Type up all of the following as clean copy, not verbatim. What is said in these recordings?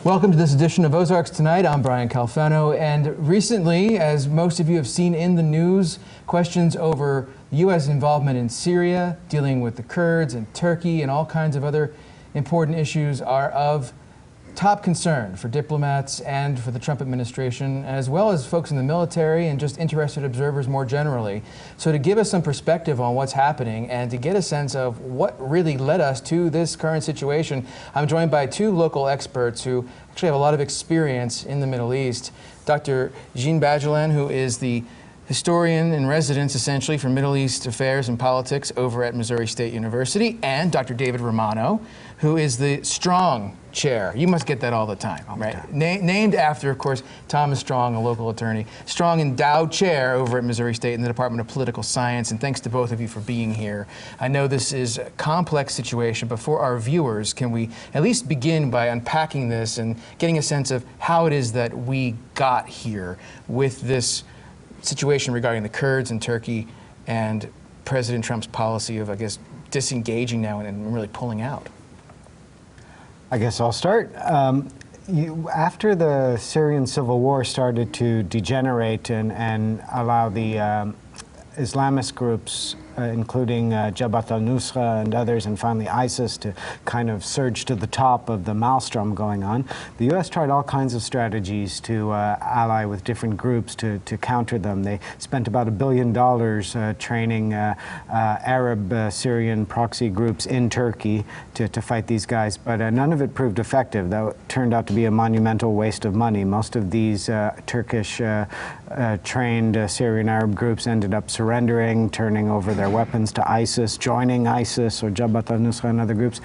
Welcome to this edition of Ozarks Tonight. I'm Brian Calfano, and recently, as most of you have seen in the news, questions over the U.S. involvement in Syria, dealing with the Kurds and Turkey and all kinds of other important issues are of top concern for diplomats and for the Trump administration, as well as folks in the military and just interested observers more generally. So to give us some perspective on what's happening and to get a sense of what really led us to this current situation, I'm joined by two local experts who actually have a lot of experience in the Middle East. Dr. Jean Bajolan, who is the historian in residence, essentially, for Middle East affairs and politics over at Missouri State University, and Dr. David Romano, who is the Strong Chair. You must get that all the time, right? Named after, of course, Thomas Strong, a local attorney. Strong Endowed Chair over at Missouri State in the Department of Political Science, and thanks to both of you for being here. I know this is a complex situation, but for our viewers, can we at least begin by unpacking this and getting a sense of how it is that we got here with this situation regarding the Kurds and Turkey and President Trump's policy of, I guess, disengaging now and really pulling out? I guess I'll start. After the Syrian civil war started to degenerate and allow the Islamist groups, including Jabhat al-Nusra and others, and finally ISIS, to kind of surge to the top of the maelstrom going on, the U.S. tried all kinds of strategies to ally with different groups to counter them. They spent about $1 billion training Arab Syrian proxy groups in Turkey to fight these guys, but none of it proved effective. That turned out to be a monumental waste of money. Most of these Turkish trained Syrian Arab groups ended up surrendering, turning over their weapons to ISIS, joining ISIS or Jabhat al-Nusra and other groups.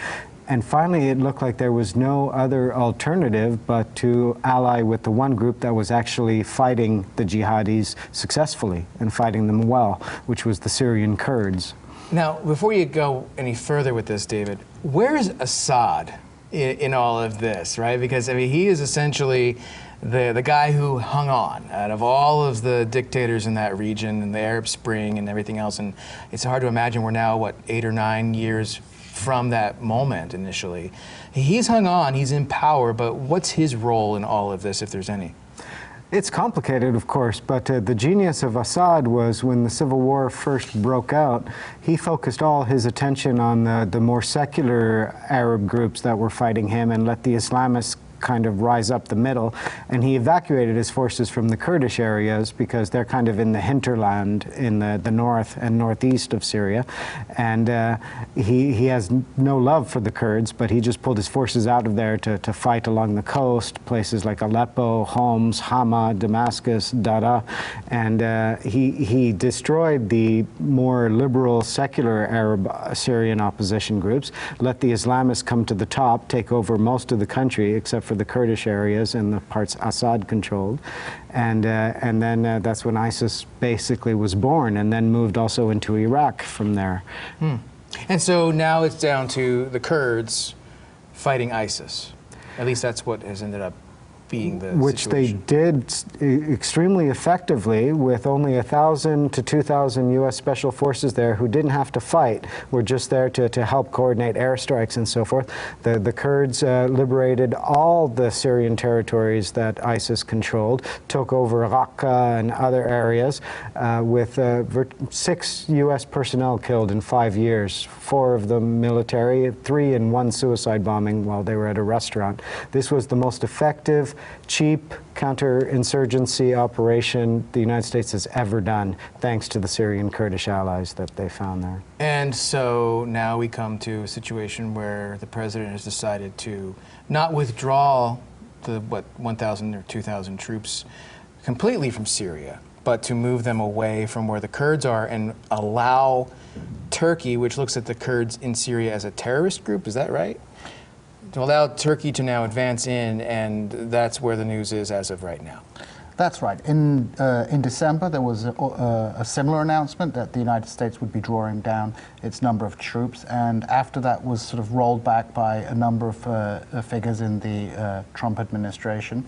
And finally, it looked like there was no other alternative but to ally with the one group that was actually fighting the jihadis successfully and fighting them well, which was the Syrian Kurds. Now, before you go any further with this, David, where is Assad in all of this, right? Because, I mean, he is essentially the guy who hung on out of all of the dictators in that region and the Arab Spring and everything else. And it's hard to imagine we're now, what, 8 or 9 years from that moment initially. He's hung on, he's in power, but what's his role in all of this, if there's any? It's complicated, of course, but the genius of Assad was when the civil war first broke out, he focused all his attention on the more secular Arab groups that were fighting him and let the Islamists kind of rise up the middle, and he evacuated his forces from the Kurdish areas because they're kind of in the hinterland in the north and northeast of Syria, and he has no love for the Kurds, but he just pulled his forces out of there to fight along the coast, places like Aleppo, Homs, Hama, Damascus, Dara, and he destroyed the more liberal secular Arab Syrian opposition groups, let the Islamists come to the top, take over most of the country except for the Kurdish areas and the parts Assad controlled, and then that's when ISIS basically was born, and then moved also into Iraq from there. And so now it's down to the Kurds fighting ISIS. At least that's what has ended up being the Which situation. they did extremely effectively, with only 1,000 to 2,000 U.S. Special Forces there who didn't have to fight, were just there to help coordinate airstrikes and so forth. The Kurds liberated all the Syrian territories that ISIS controlled, took over Raqqa and other areas, with 6 U.S. personnel killed in 5 years, 4 of them military, 3 in one suicide bombing while they were at a restaurant. This was the most effective, cheap counterinsurgency operation the United States has ever done, thanks to the Syrian Kurdish allies that they found there. And so now we come to a situation where the president has decided to not withdraw the, 1,000 or 2,000 troops completely from Syria, but to move them away from where the Kurds are and allow Turkey, which looks at the Kurds in Syria as a terrorist group, is that right? To allow Turkey to now advance in, and that's where the news is as of right now. That's right. In December, there was a similar announcement that the United States would be drawing down its number of troops, and after that was sort of rolled back by a number of figures in the Trump administration.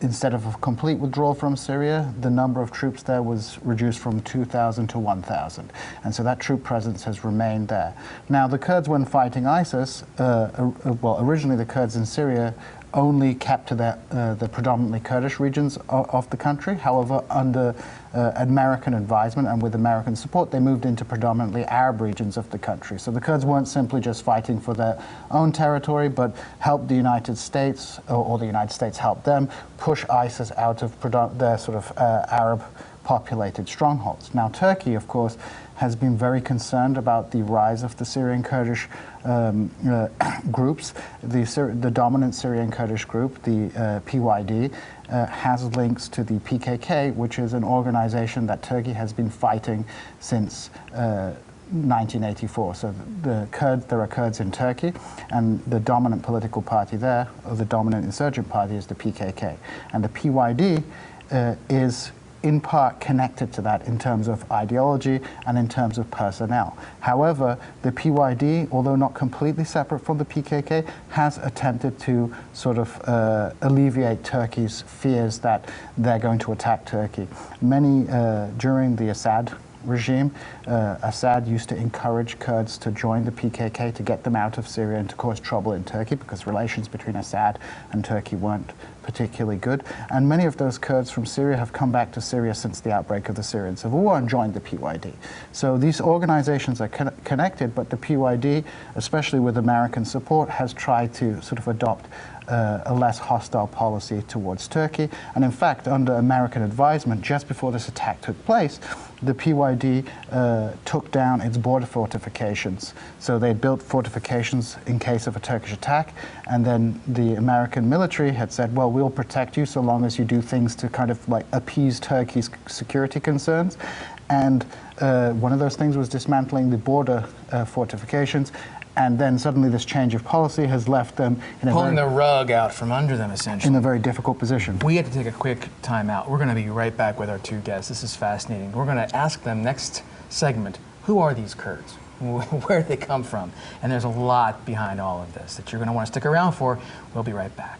Instead of a complete withdrawal from Syria, the number of troops there was reduced from 2,000 to 1,000. And so that troop presence has remained there. Now, the Kurds, when fighting ISIS, well, originally the Kurds in Syria only kept to the predominantly Kurdish regions of the country. However, under American advisement and with American support, they moved into predominantly Arab regions of the country. So the Kurds weren't simply just fighting for their own territory, but helped the United States, or the United States helped them, push ISIS out of their sort of Arab populated strongholds. Now, Turkey, of course, has been very concerned about the rise of the Syrian Kurdish groups. The dominant Syrian Kurdish group, the PYD, has links to the PKK, which is an organization that Turkey has been fighting since 1984. So there are Kurds in Turkey, and the dominant political party there, or the dominant insurgent party, is the PKK. And the PYD is in part connected to that in terms of ideology and in terms of personnel. However, the PYD, although not completely separate from the PKK, has attempted to sort of alleviate Turkey's fears that they're going to attack Turkey. During the Assad regime, Assad used to encourage Kurds to join the PKK to get them out of Syria and to cause trouble in Turkey, because relations between Assad and Turkey weren't particularly good. And many of those Kurds from Syria have come back to Syria since the outbreak of the Syrian Civil War and joined the PYD. So these organizations are connected, but the PYD, especially with American support, has tried to sort of adopt a less hostile policy towards Turkey. And in fact, under American advisement, just before this attack took place, the PYD took down its border fortifications. So they built fortifications in case of a Turkish attack, and then the American military had said, well, we'll protect you so long as you do things to kind of like appease Turkey's security concerns. And one of those things was dismantling the border fortifications. And then suddenly this change of policy has left them in pulling the rug out from under them, essentially. In a very difficult position. We have to take a quick time out. We're going to be right back with our two guests. This is fascinating. We're going to ask them next segment, who are these Kurds? Where did they come from? And there's a lot behind all of this that you're going to want to stick around for. We'll be right back.